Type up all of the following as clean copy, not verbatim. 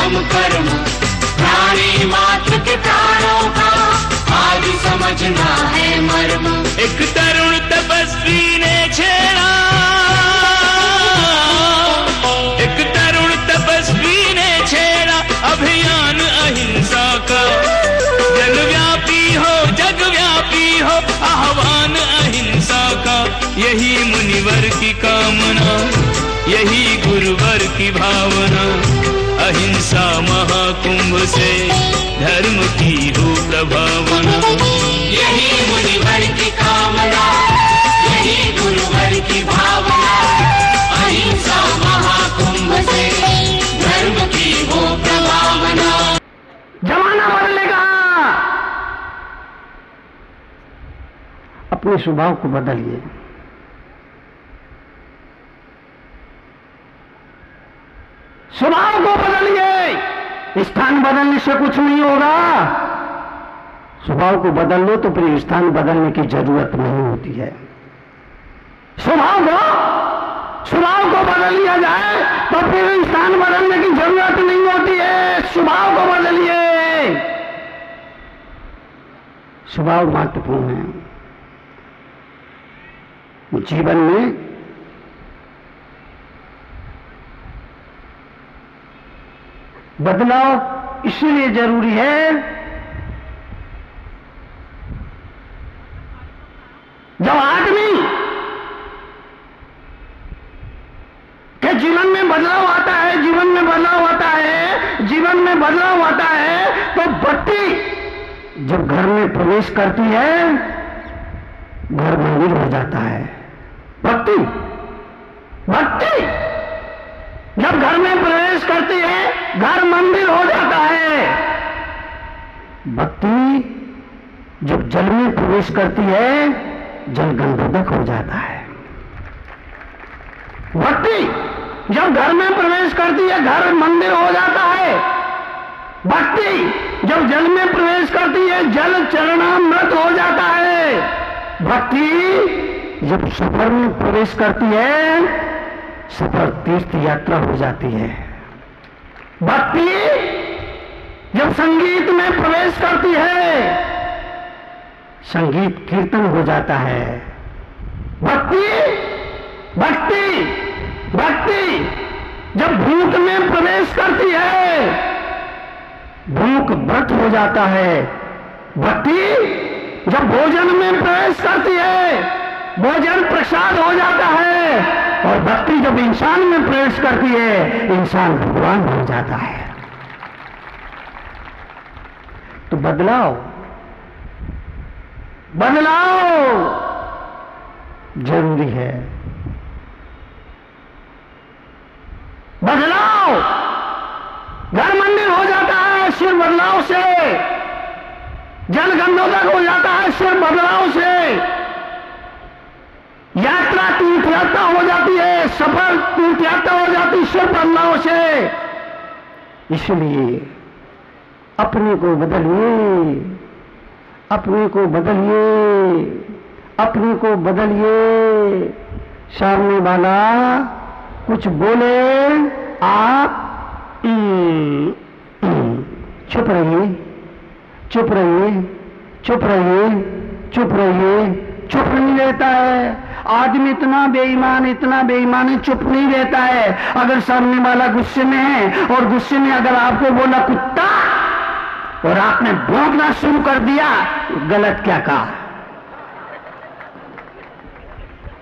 काम कर्म प्राणी मात्र के प्राणों का आज समझना है मर्म। एक तरुण तपस्वी ने छेड़ा, एक तरुण तपस्वी ने छेड़ा अभियान अहिंसा का। जगव्यापी हो जगव्यापी हो आह्वान अहिंसा का। यही मुनिवर की कामना, यही गुरुवर की भावना। अहिंसा महाकुंभ से धर्म की हो प्रभावना। यही मुनिवर की कामना, यही गुरुवर की भावना। अहिंसा महाकुंभ से धर्म की हो प्रभावना। जमाना बदलेगा, अपने स्वभाव को बदलिए। स्वभाव को बदलिए। स्थान बदलने से कुछ नहीं होगा। स्वभाव को बदल लो तो फिर स्थान बदलने की जरूरत नहीं होती है। स्वभाव को बदल लिया जाए तो फिर स्थान बदलने की जरूरत नहीं होती है। स्वभाव को बदलिए। स्वभाव महत्वपूर्ण है जीवन में। बदलाव इसलिए जरूरी है जब आदमी के जीवन में बदलाव आता है, जीवन में बदलाव आता है, जीवन में बदलाव आता है तो बत्ती जब घर में प्रवेश करती है घर मंदिर हो जाता है। बत्ती जब घर में प्रवेश करती है घर मंदिर हो जाता है। बत्ती जब जल में प्रवेश करती है जल गंधोदक हो जाता है। बत्ती जब घर में प्रवेश करती है घर मंदिर हो जाता है। भक्ति जब जल में प्रवेश करती है जल चरणामृत हो जाता है। भक्ति जब सफर में प्रवेश करती है सफर तीर्थ यात्रा हो जाती है। भक्ति जब संगीत में प्रवेश करती है संगीत कीर्तन हो जाता है। भक्ति जब भूख में प्रवेश करती है भूख व्रत हो जाता है। भक्ति जब भोजन में प्रवेश करती है भोजन प्रसाद हो जाता है। और भक्ति जब इंसान में प्रवेश करती है इंसान भगवान बन जाता है। तो बदलाव जरूरी है। बदलाव घर मंदिर हो जाता है सिर्फ बदलाव से। जल गंधोदक हो जाता है सिर्फ बदलाव से। यात्रा तीर्थ यात्रा हो जाती है, सफर तीर्थ यात्रा हो जाती है सिर्फ बदलाव से। इसलिए अपने को बदलिए, अपने को बदलिए, अपने को बदलिए। सामने वाला कुछ बोले आप चुप रहिए, चुप रहिए, चुप रहिए, चुप रहिए। चुप नहीं रहता है आदमी। इतना बेईमान है चुप नहीं रहता है। अगर सामने वाला गुस्से में है और गुस्से में अगर आपको बोला कुत्ता और आपने भौंकना शुरू कर दिया गलत क्या कहा।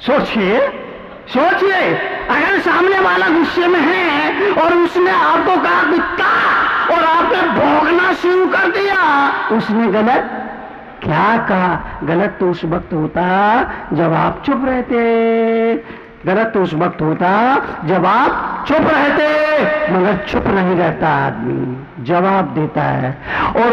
सोचिए अगर सामने वाला गुस्से में है और उसने आपको कहा कुत्ता और आपने भौंकना शुरू कर दिया उसने गलत क्या कहा। गलत तो उस वक्त होता जब आप चुप रहते। गलत तो उस वक्त होता जब आप चुप रहते। मगर चुप नहीं रहता आदमी, जवाब देता है। और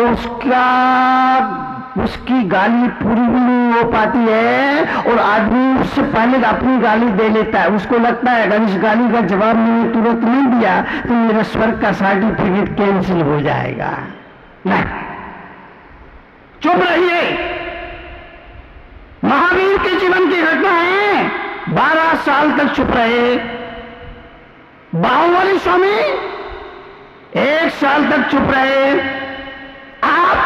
उसकी गाली पूरी भी नहीं हो पाती है और आदमी उससे पहले अपनी गाली दे लेता है। उसको लगता है अगर इस गाली का जवाब मैंने तुरंत नहीं दिया तो मेरा स्वर्ग का सर्टिफिकेट कैंसिल हो जाएगा। नहीं, चुप रहिए। महावीर के जीवन की घटना है। 12 साल तक चुप रहे। बाहुबली स्वामी 1 साल तक चुप रहे आप।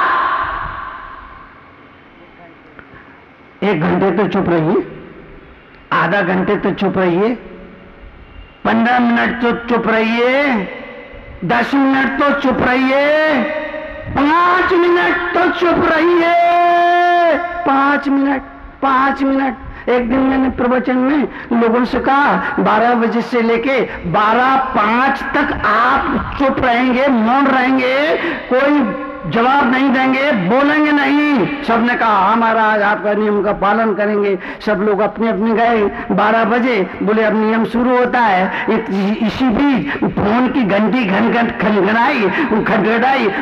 1 घंटे तो चुप रहिए, आधा घंटे तो चुप रहिए, 15 मिनट तो चुप रहिए, 10 मिनट तो चुप रहिए, 5 मिनट तो चुप रहिए, 5 मिनट, 5 मिनट। एक दिन मैंने प्रवचन में लोगों से कहा 12 बजे से लेके 12:05 तक आप चुप रहेंगे, मौन रहेंगे, कोई जवाब नहीं देंगे, बोलेंगे नहीं। सबने कहा हाँ महाराज, आपका नियम का पालन करेंगे। सब लोग अपने अपने गए। 12 बजे बोले अब नियम शुरू होता है। इसी बीच फोन की घंटी खटखटाई।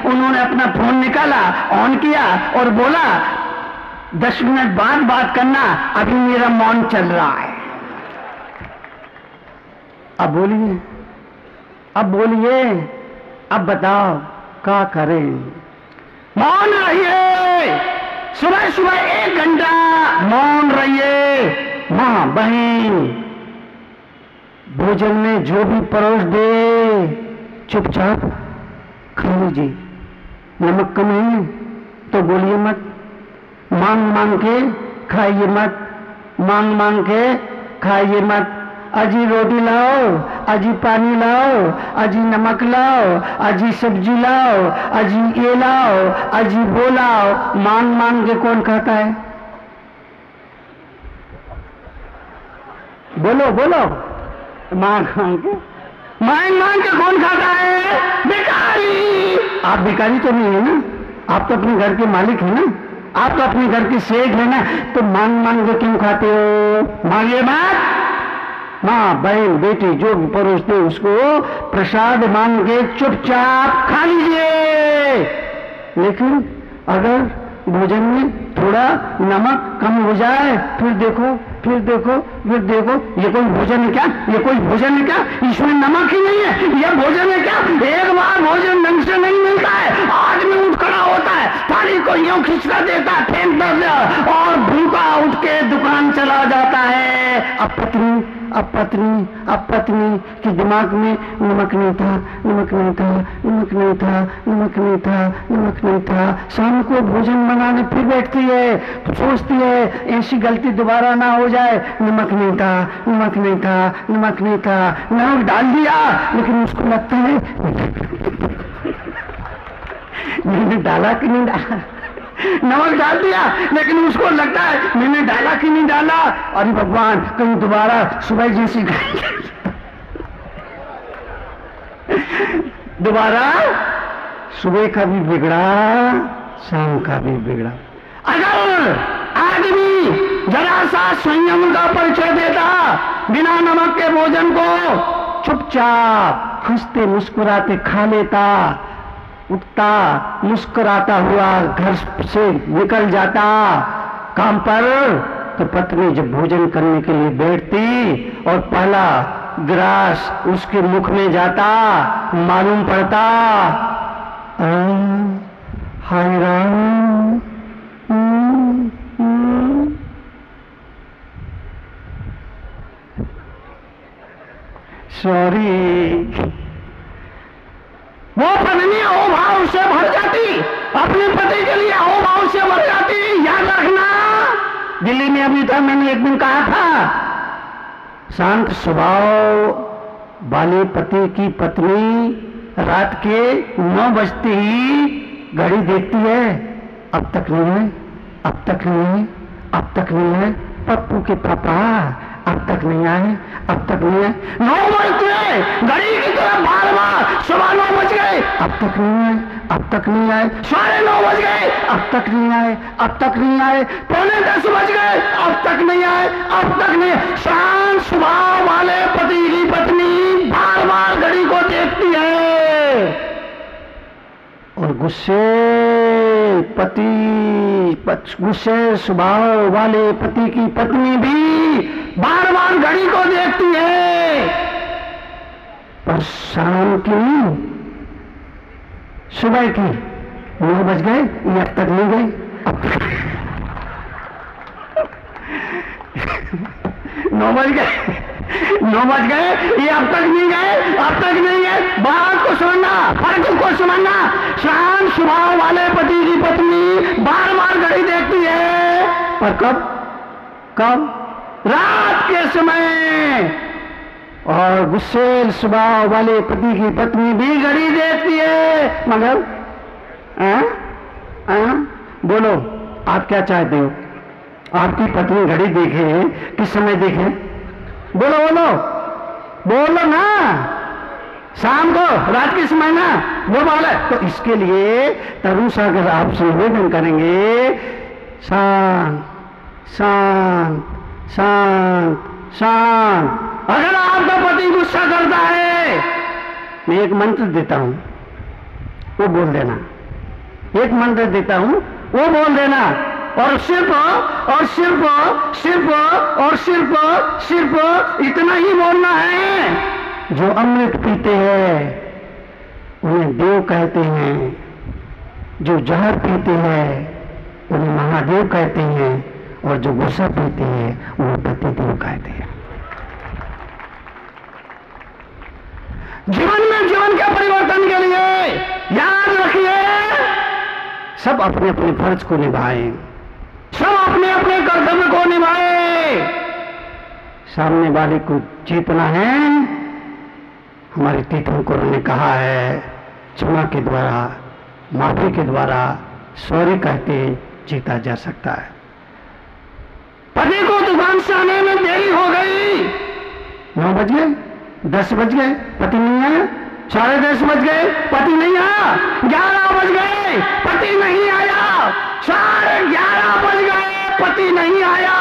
उन्होंने अपना फोन निकाला, ऑन किया और बोला 10 मिनट बाद बात करना, अभी मेरा मौन चल रहा है। अब बोलिए, अब बोलिए, अब बताओ क्या करें। मौन रहिए, सुबह सुबह 1 घंटा मौन रहिए। मां बहन भोजन में जो भी परोस दे चुपचाप खा लीजिए। नमक कम है तो बोलिए मत, मांग मांग के खाइए मत, मांग मांग के खाइए मत। अजी रोटी लाओ, अजी पानी लाओ, अजी नमक लाओ, अजी सब्जी लाओ, अजी ये लाओ, अजी वो लाओ। मांग मांग के कौन खाता है? बोलो बोलो, मांग मांग के, मांग मांग के कौन खाता है? भिखारी। आप भिखारी तो नहीं है ना, आप तो अपने घर के मालिक है ना, आप तो अपने घर के सेठ है ना, तो मांग मांग के क्यों खाते हो? मांगिए मत। माँ बहन बेटी जो भी परोसते उसको प्रसाद मांग के चुपचाप खा लीजिए। लेकिन अगर भोजन में थोड़ा नमक कम हो जाए, फिर देखो, फिर देखो, फिर देखो, ये कोई भोजन है क्या? ये कोई भोजन है क्या? इसमें नमक ही नहीं है, ये भोजन है क्या? एक बार भोजन ढंग से नहीं मिलता है, आदमी उठ खड़ा होता है, थाली को यूं खिंचका देता है, फेंक देता है और भूखा उठ के दुकान चला जाता है। अब पत्नी के दिमाग में नमक नहीं था, नमक नहीं था, नमक नहीं था, नमक नहीं था, नमक नहीं था। शाम को भोजन बनाने फिर बैठती है, सोचती है ऐसी गलती दोबारा ना हो जाए, नमक नहीं था, नमक नहीं था, नमक नहीं था। नमक डाल दिया, लेकिन उसको लगता है मैंने डाला कि नहीं डाला। नमक डाल दिया, लेकिन उसको लगता है मैंने डाला कि नहीं डाला। अरे भगवान, कहीं दोबारा सुबह जैसी दोबारा सुबह का भी बिगड़ा, शाम का भी बिगड़ा। अगर आदमी जरा सा संयम का परिचय देता, बिना नमक के भोजन को चुपचाप हंसते मुस्कुराते खा लेता, उठता मुस्कुराता हुआ घर से निकल जाता काम पर, तो पत्नी जब भोजन करने के लिए बैठती और पहला गिलास उसके मुख में जाता, मालूम पड़ता हाय राम, सॉरी। वो पत्नी अहोभाव से भर जाती, अपने पति के लिए अहोभाव से भर जाती। याद रखना, दिल्ली में अभी था, मैंने एक दिन कहा था, शांत स्वभाव वाले पति की पत्नी रात के 9 बजते ही घड़ी देखती है, अब तक नहीं है, अब तक नहीं है, अब तक नहीं है, पप्पू के पापा अब तक नहीं आए, अब तक नहीं आए। 9 बजते घड़ी की तरफ बार बार, सुबह 9 बज गए, अब तक नहीं आए, अब तक नहीं आए, 9:30 बज गए, अब तक नहीं आए, अब तक नहीं आए, 9:45 बज गए, अब तक नहीं आए, अब तक नहीं। शांत स्वभाव वाले पति की पत्नी बार बार घड़ी को देखती है, और गुस्से स्वभाव वाले पति की पत्नी भी बार बार घड़ी को देखती है, पर शाम की नहीं, सुबह की। 9 बज गए, ये अब तक नहीं गए, अब 9 बज गए, 9 बज गए, ये अब तक नहीं गए, अब तक नहीं गए। बात को सुनना, फर्क को समझना। शांत स्वभाव वाले पति की पत्नी बार बार घड़ी देखती है, पर कब कब रात के समय। और गुस्सेल स्वभाव वाले पति की पत्नी भी घड़ी देखती है, मगर बोलो आप क्या चाहते हो? आपकी पत्नी घड़ी देखे किस समय देखे? बोलो बोलो बोलो ना, शाम को, रात के समय ना, वो बोले। तो इसके लिए तरुण सागर आपसे निवेदन करेंगे, शांत शांत शांत शांत। अगर आपका पति गुस्सा करता है, मैं एक मंत्र देता हूं, वो बोल देना। एक मंत्र देता हूं, वो बोल देना। और सिर्फ और सिर्फ सिर्फ और सिर्फ सिर्फ इतना ही बोलना है। जो अमृत पीते हैं उन्हें देव कहते हैं, जो जहर पीते हैं उन्हें महादेव कहते हैं, और जो गुस्सा पीते हैं उन्हें पतिदेव कहते हैं। जीवन में जीवन के परिवर्तन के लिए याद रखिए, सब अपने अपने फर्ज को निभाएं, सब अपने अपने कर्तव्य को निभाएं। सामने वाले को जीतना है। हमारे तीर्थंकरों ने कहा है, क्षमा के द्वारा, माफी के द्वारा, सॉरी कहते जीता जा सकता है। पति को दुकान से आने में देरी हो गई, 9 बज गए, 10 बज गए, पति नहीं आया, 10:30 बज गए, पति नहीं आया, 11 बज गए, पति नहीं आया, 11:30 बज गए, पति नहीं आया,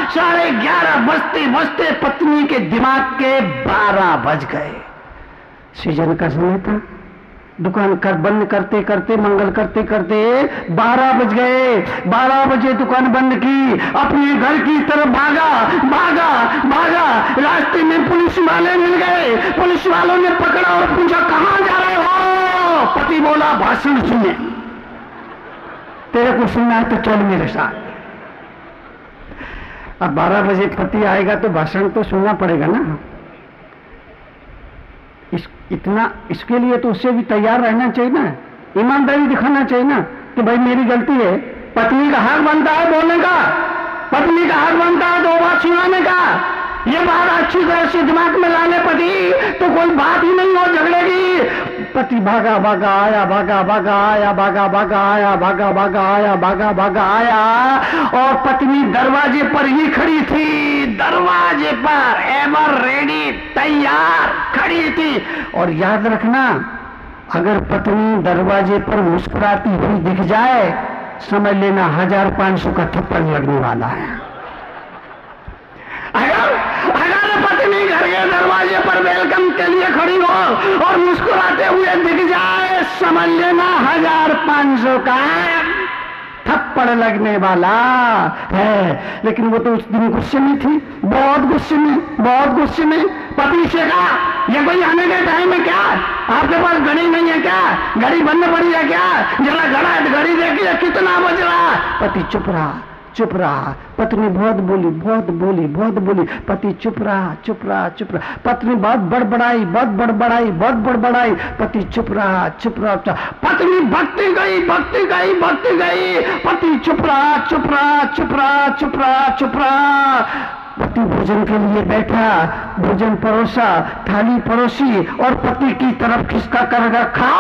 11:30 बजते बजते पत्नी के दिमाग के 12 बज गए। सीजन का समय था, दुकान बंद करते करते, मंगल करते करते 12 बज गए। 12 बजे दुकान बंद की, अपने घर की तरफ भागा भागा भागा। रास्ते में पुलिस वाले मिल गए, पुलिस वालों ने पकड़ा और पूछा कहां जा रहे हो? पति बोला भाषण सुने। तेरे को सुनना है तो चल मेरे साथ। अब 12 बजे पति आएगा तो भाषण तो सुनना पड़ेगा ना। इसके लिए तो उससे भी तैयार रहना चाहिए ना, ईमानदारी दिखाना चाहिए ना कि भाई मेरी गलती है। पत्नी का हक बनता है बोलने का, पत्नी का हक बनता है 2 बात सुनाने का। ये बात अच्छी तरह से दिमाग में ला ले पति, तो कोई बात ही नहीं हो झगड़े की। पति भागा भागा आया, भागा भागा आया, भागा भागा आया, भागा भागा आया, भागा भागा आया, और पत्नी दरवाजे पर ही खड़ी थी, दरवाजे पर एवर रेडी, तैयार खड़ी थी। और याद रखना, अगर पत्नी दरवाजे पर मुस्कुराती हुई दिख जाए, समझ लेना 1500 का थप्पड़ लगने वाला है। अगर पत्नी घर के दरवाजे पर वेलकम के लिए खड़ी हो और मुस्कुराते हुए दिख जाए, समझ लेना 1500 का थप्पड़ लगने वाला है। लेकिन वो तो उस दिन गुस्से में थी, बहुत गुस्से में, बहुत गुस्से में। पति से कहा, ये कोई आने के टाइम है क्या? आपके पास घड़ी नहीं है क्या? घड़ी बंद पड़ी है क्या? जरा घड़ी देखिए कितना बज रहा। पति चुप रहा, चुप रहा। पत्नी बहुत बोली, बहुत बोली, बहुत बोली। पति चुप रहा, चुप रहा, चुप रहा। पत्नी बहुत बड़बड़ाई, बहुत बड़बड़ाई, बहुत बड़बड़ाई। पति चुप रहा, चुप रहा। पत्नी भक्ति गई, भक्ति गई, भक्ति गई। पति चुप रहा, चुप रहा, चुप रहा, चुप रहा, चुप रहा। पति भोजन के लिए बैठा, भोजन परोसा, थाली परोसी और पति की तरफ खिसका कर रखा।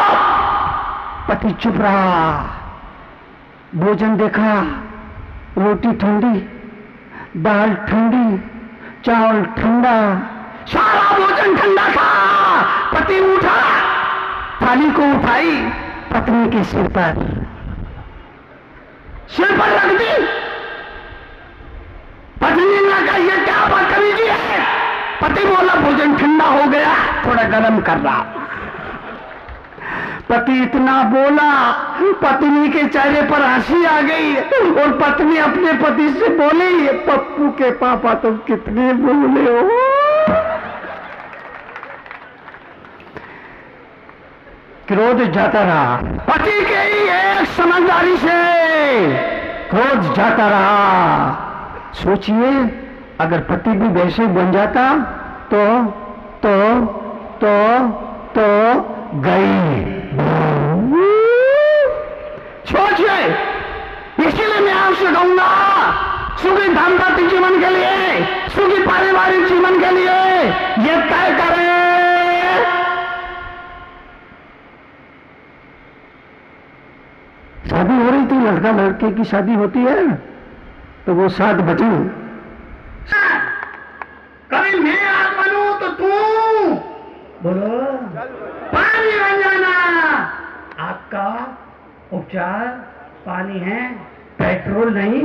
पति चुप रहा, भोजन देखा, रोटी ठंडी, दाल ठंडी, चावल ठंडा, सारा भोजन ठंडा था। पति उठा, थाली को उठाई, पत्नी के सिर पर रख दी। पत्नी ने कहा, ये क्या बदतमीजी है? पति बोला, भोजन ठंडा हो गया, थोड़ा गर्म कर रहा। पति इतना बोला, पत्नी के चेहरे पर हंसी आ गई और पत्नी अपने पति से बोली, पप्पू के पापा तुम कितने भोले हो। क्रोध जाता रहा, पति के ही एक समझदारी से क्रोध जाता रहा। सोचिए, अगर पति भी वैसे बन जाता तो गई। सोचिए, इसीलिए मैं आपसे कहूंगा, सुखी दाम्पत्य जीवन के लिए, सुखी पारिवारिक जीवन के लिए ये तय करें। शादी हो रही थी, लड़का लड़के की शादी होती है तो वो 7 वचन, कभी मैं आग बनूं तो तू बोलो पानी बन जाना। आग का उपचार पानी है, पेट्रोल नहीं,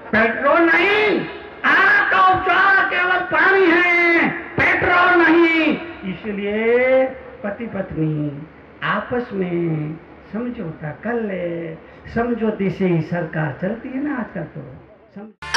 पेट्रोल नहीं। आग का उपचार केवल पानी है, पेट्रोल नहीं। इसलिए पति पत्नी आपस में समझौता कर ले। समझौते से ही सरकार चलती है ना आजकल तो।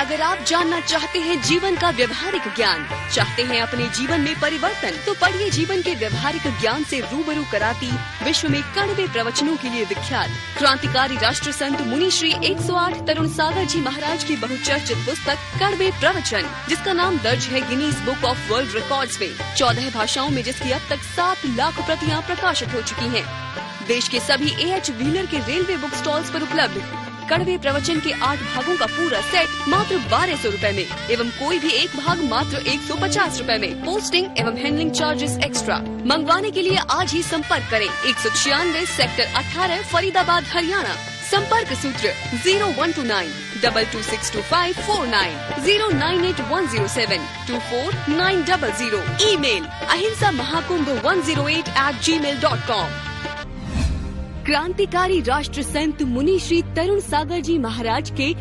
अगर आप जानना चाहते हैं जीवन का व्यवहारिक ज्ञान, चाहते हैं अपने जीवन में परिवर्तन, तो पढ़िए जीवन के व्यवहारिक ज्ञान से रूबरू कराती विश्व में कड़वे प्रवचनों के लिए विख्यात क्रांतिकारी राष्ट्र संत मुनि श्री 108 तरुण सागर जी महाराज की बहुचर्चित पुस्तक कड़वे प्रवचन, जिसका नाम दर्ज है Guinness book of world records में, 14 भाषाओं में, जिसकी अब तक 7 लाख प्रतियां प्रकाशित हो चुकी हैं। देश के सभी AH व्हीलर के रेलवे बुक स्टॉल्स पर उपलब्ध कड़वे प्रवचन के 8 भागों का पूरा सेट मात्र 1200 रुपए में, एवं कोई भी एक भाग मात्र 150 रुपए में, पोस्टिंग एवं हैंडलिंग चार्जेस एक्स्ट्रा। मंगवाने के लिए आज ही संपर्क करें 196 सेक्टर 18 फरीदाबाद हरियाणा। संपर्क सूत्र 0129 226254 098 107 ईमेल ahimsamahakubh108@gmail.com। क्रांतिकारी राष्ट्र संत मुनि श्री तरुण सागर जी महाराज के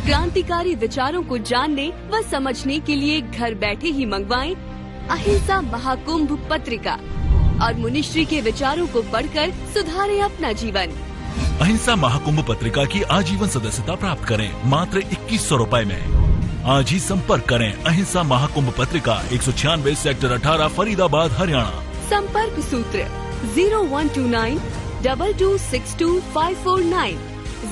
क्रांतिकारी विचारों को जानने व समझने के लिए घर बैठे ही मंगवाएं अहिंसा महाकुंभ पत्रिका और मुनिश्री के विचारों को पढ़कर सुधारें अपना जीवन। अहिंसा महाकुंभ पत्रिका की आजीवन सदस्यता प्राप्त करें मात्र 2100 रुपए में। आज ही संपर्क करें अहिंसा महाकुंभ पत्रिका 196 सेक्टर 18 फरीदाबाद हरियाणा। संपर्क सूत्र 0129 226254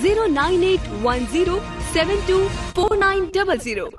09810724900।